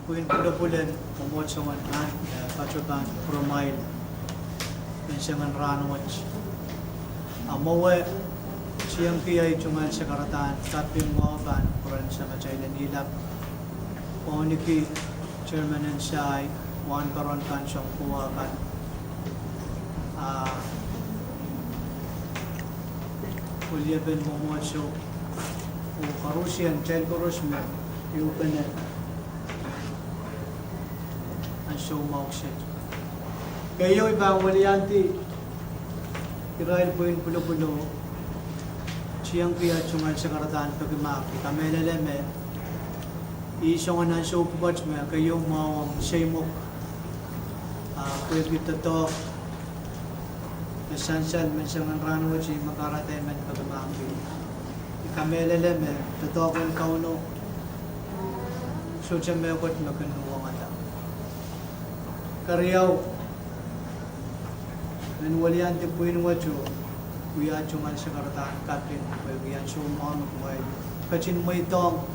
Kuin pulupulan, umot sa manan, pacutan, promail, mensangan ranwach. Amawe, siyang kiyay cuman sa karatan, taping mawaban, kuran sa kachaylan ilap. Pauniki, chairman and siyay, wan karon kan siyang kuwakan. Ulyaban umot siya, o karusiyan, chayin karusmer, iupanan. Show mauksit. Kayo ibang waliyanti, Israel po yung pulo-pulo, siyang kaya tsungan sa karatan pagmaki, kamelaleme, isong nga ng show po batch mo, kayo mawang shaymok, kuya kita to, nasansal, mansang ang ranwa siya, makaratay man pagmaki. Kamelaleme, totoo kong kauno, so siya may akot magkanuwa nga ta. Kariyaw, nanwaliyan din po yung wacho, kuya chungan sa karatan, kapin, kuya chungan mo kumain. Kachin mo itong,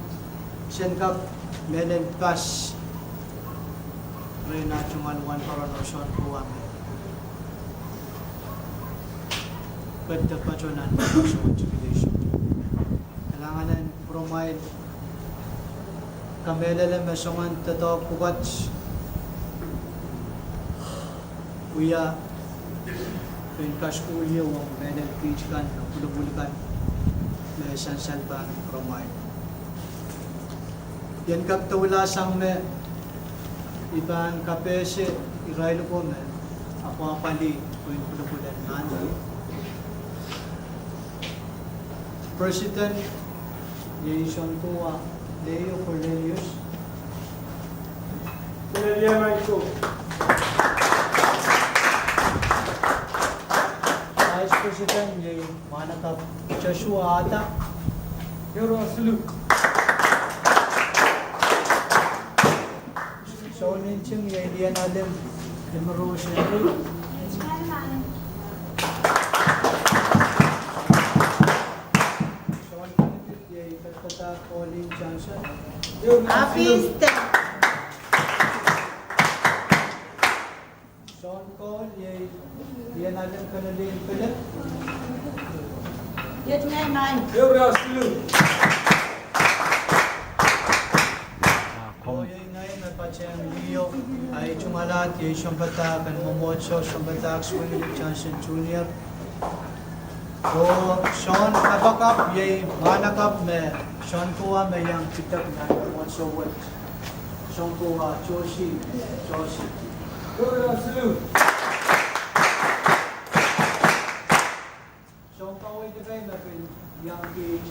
siyan kap, melen pas, rin na chungan wan paranosyon po kami. Kada pa chunan, paranosyon, jubilation. Kailangan ng provide, kamelele mesungan tato pukats, kuya, pinkas uliyo ang menel pichkan, ang pulubulikan, may sansalban promay. Yan kap tulasang me, ibang kapese, iraylo ko me, ako apali, kung pulubulan nani. President, Jason Tua, Leo Cornelius. Cornelia Marco. Vice President, yung manakap Joshua Ata. Yoro Asuluk. So, ninching yung Indian Alim, Limaro Shenry. Sean Kennedy, yung Kalkata Colin Johnson. Apiste. Sean Cole, yung Indian Alim Kanalin Philip. Yet ngay man. O yun ngayon, may patsayang Leo ay chumalat, yung siyang batak, ang Momotso, siyang batak, Swinging Johnson Jr. O Sean Kabakap, yung manakap, may Sean Kuha, may yung pitak na Momotso Wood. Sean Kuha, Joshi. Sean Kaway, di ba yung young age?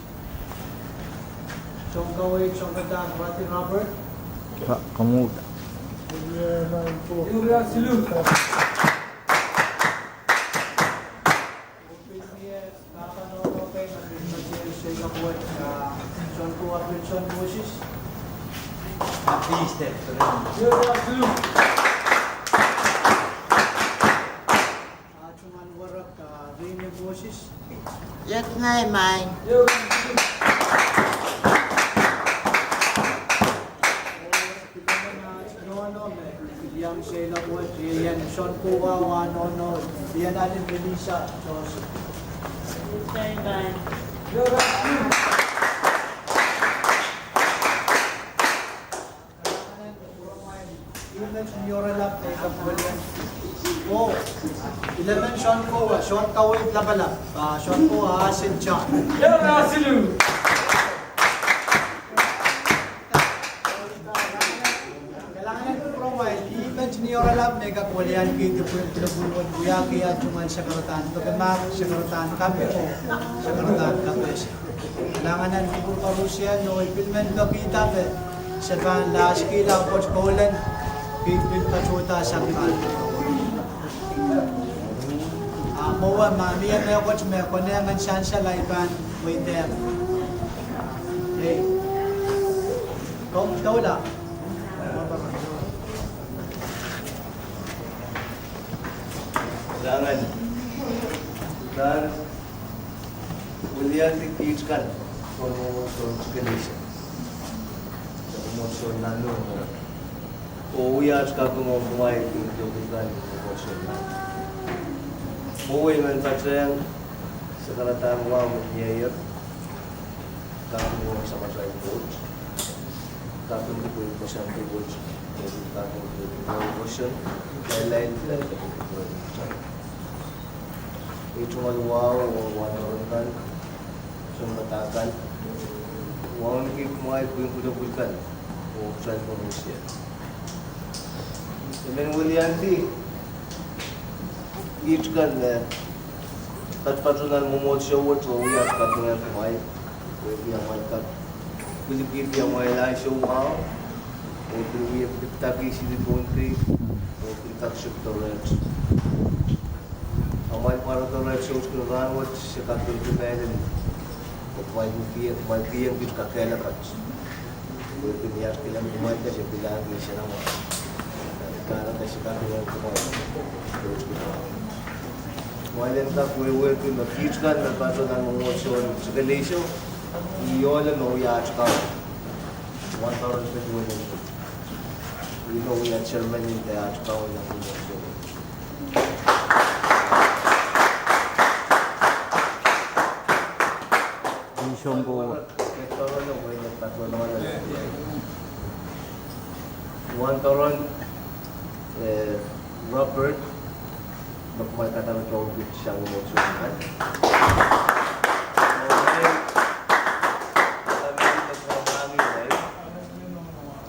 Sean Kaway, Sean batak, Martin Robert. Kamu Yet ngay man. Yang Sheila Wood, yan Sean Kuwa, Wanono, yan Alim Melissa, Joseph. Ngay man. Image Muralap, Kapulian. Oh, 11 Sean Kuwa, Sean Kawit Labalap, Sean Kuwa, Asin John. Nioralab mega kulian gitu pun tulungan buya kaya cuma sekaratan bagaimana sekaratan kape ko sekaratan kape langanan ko Rusia no filmen do kita be seban last kila coach Poland pipin pachuta sa kan mawa mamiya na coach me ko na man chance laiban with them hey kom tawla Jangan dan William dikitkan promosi kelisah, promosi nanu, uyarç kapımı kumayet pintukan emosyonal. Buhay man patrang sa karatang wa mayor kapımı sa matray coach. Kapımı ko yung pasyente coach. Kapımı ko yung emotion. Lain sila kapımı ko yung ito maluwaw o wanoran sumatakan. Wawan kay kumayet ko yung kulabulkan o transformation. Then Willianti, each can touch patronal momod show what we are cutting at my with the Amalka. Will you give the Amala show how? Or will we have the Taki see the country? Or will cut ship the red? Amal part of the red shows to run what she cut to the bed and my PM which Kakela cuts. Will be the Akilan to my pleasure, the language and Karena kasihkan dengan semua terus kita. Mungkin tak boleh tu nak kisahkan lepas tu nak mengusul segala isu. Ia le no ya cakap. One thousand se dua ni. We know we are chairman in the cakap nak mengusul. Isonggo. Kita orang yang boleh nak tu nama dia. One thousand Robert magkakata ng COVID siyang emosyonan.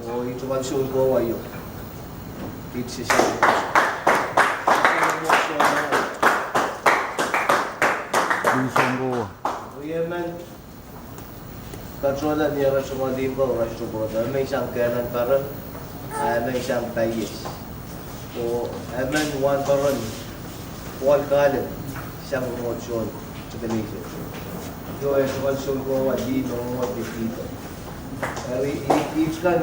So, ito man siya ko ayo. It's siya. Isonggo. Yemen kontrolan niya rin sa mga limba o rasyo ko. May isang kailan karan, may isang payis. So, Eman one baron, Paul Gallen, siyang emosyon sa Malaysia. Ito ay emosyon ko, hindi nung mga dito. Each kan,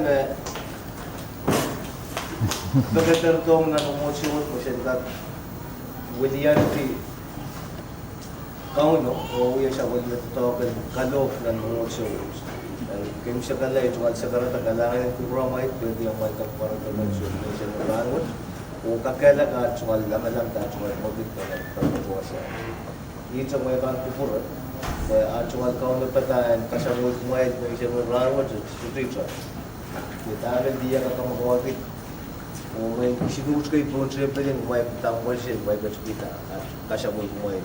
pagkatartong ng emosyon ko siya kat William T. Kauno, o iya siya William Token, kalof ng emosyon. Kaya siya kalay, tungkol sa karata, kailangan ng kubramite, pwede yung may kapara ng emosyon. May siya narangot. O kakela ka tsugal lamalang ka tsugal mobit ka ng pagkakuwasa. Ito may bang kupurot. At tsugal ka ang napataan, kasamul kumayad mo isang mararwa sa sutritra. Kita diya ka kamakawagit. O may sinus kayo po siya pa rin, may tamwal siya, may kita. At kasamul kumayad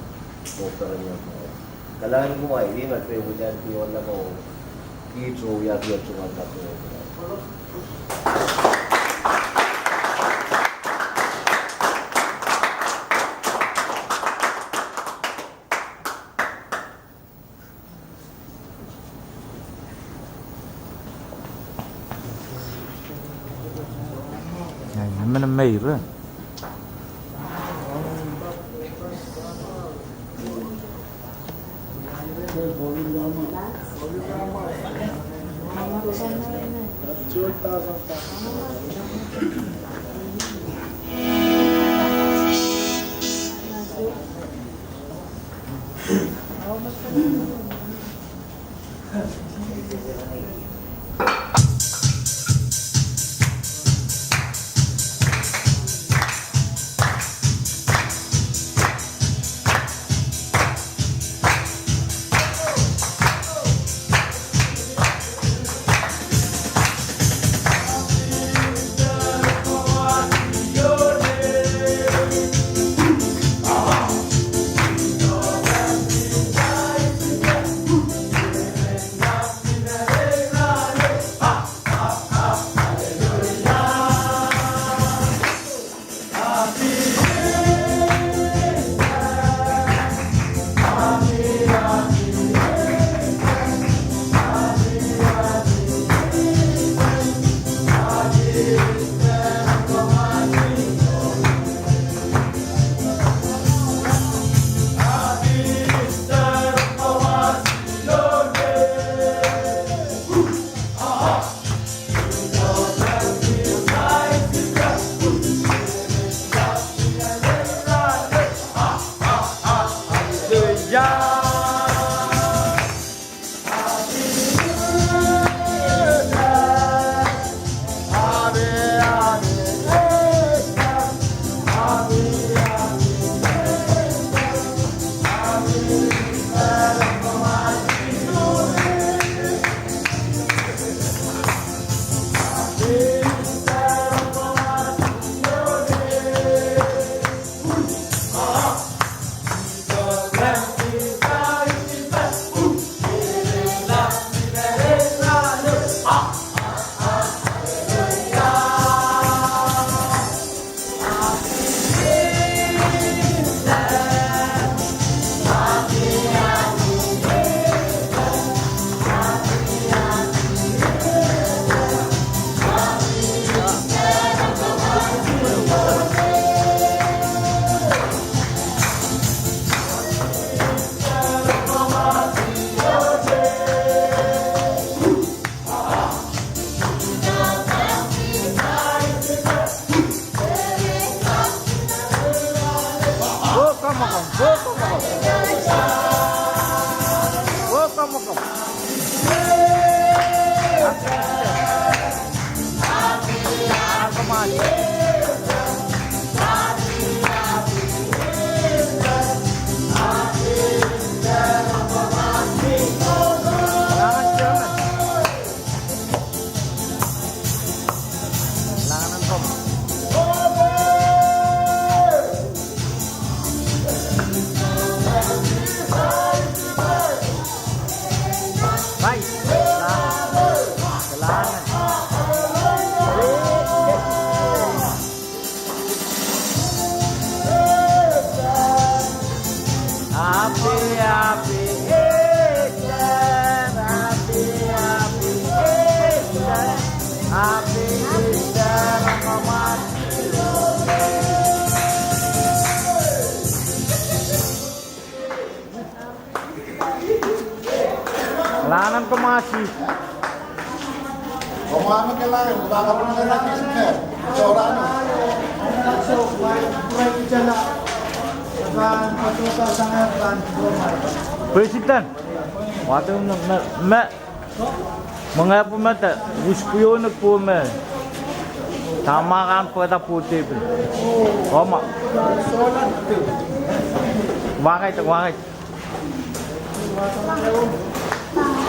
mo para niya kumayad. Kailangan kumayad, ingat kayo mo dyan, piyon na ko. Ito, yag-yag tsugal ka kumayad. Naman ang mayroon. Kailangan ko mga sis. Kumano kailangan, baka mo na kailangan isip na. Sorano. So, may jala. Akan patusa sa ngayon, bromide. President. Waktu mak mengapa mata uspion ko me. Tama kan pada putih. Koma. Bakit.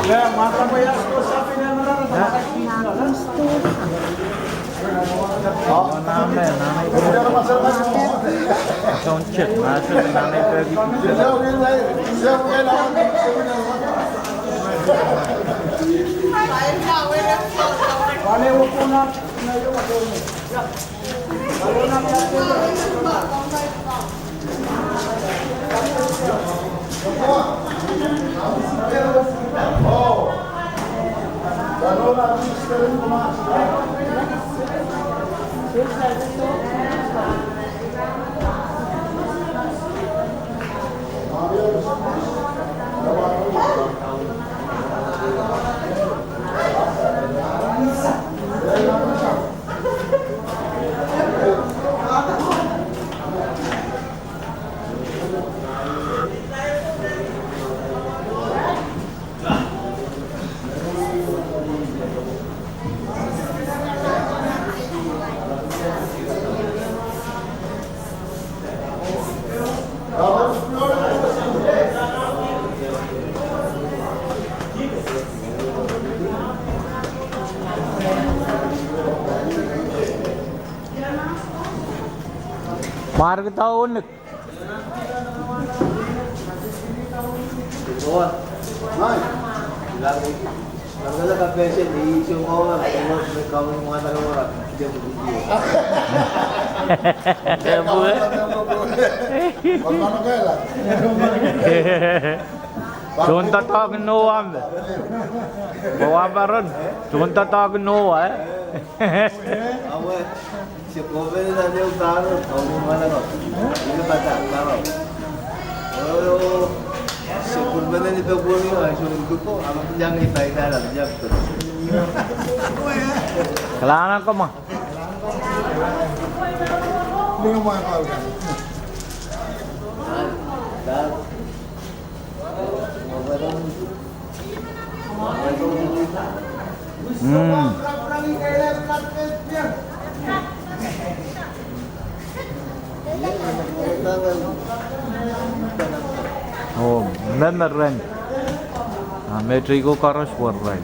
Ya, mata bayas ko sa pinanarata. Nanay Don't check. Masuk nanay pergi. Wale ko na. Marga tahun. Buwan. Nay, Lagi. Nagdala ka pesin, i-issue ko nga. May kawin mga tagawara. Hindi ako video. kumano kailan? Sunta tawag Noah. Bawa pa ron. Sunta tawag Noah. Ako eh. Si Kobe na natin yung taro. Kawin mga lang. Hindi ba ta? Taro. Pero si Kurban na nito po yung asyong ko. Ako diyang itay na lang. Diyang to. Kailangan ko mo. Hindi mo mga kawin. Dan. Oh, memoran. Metrico karos warray.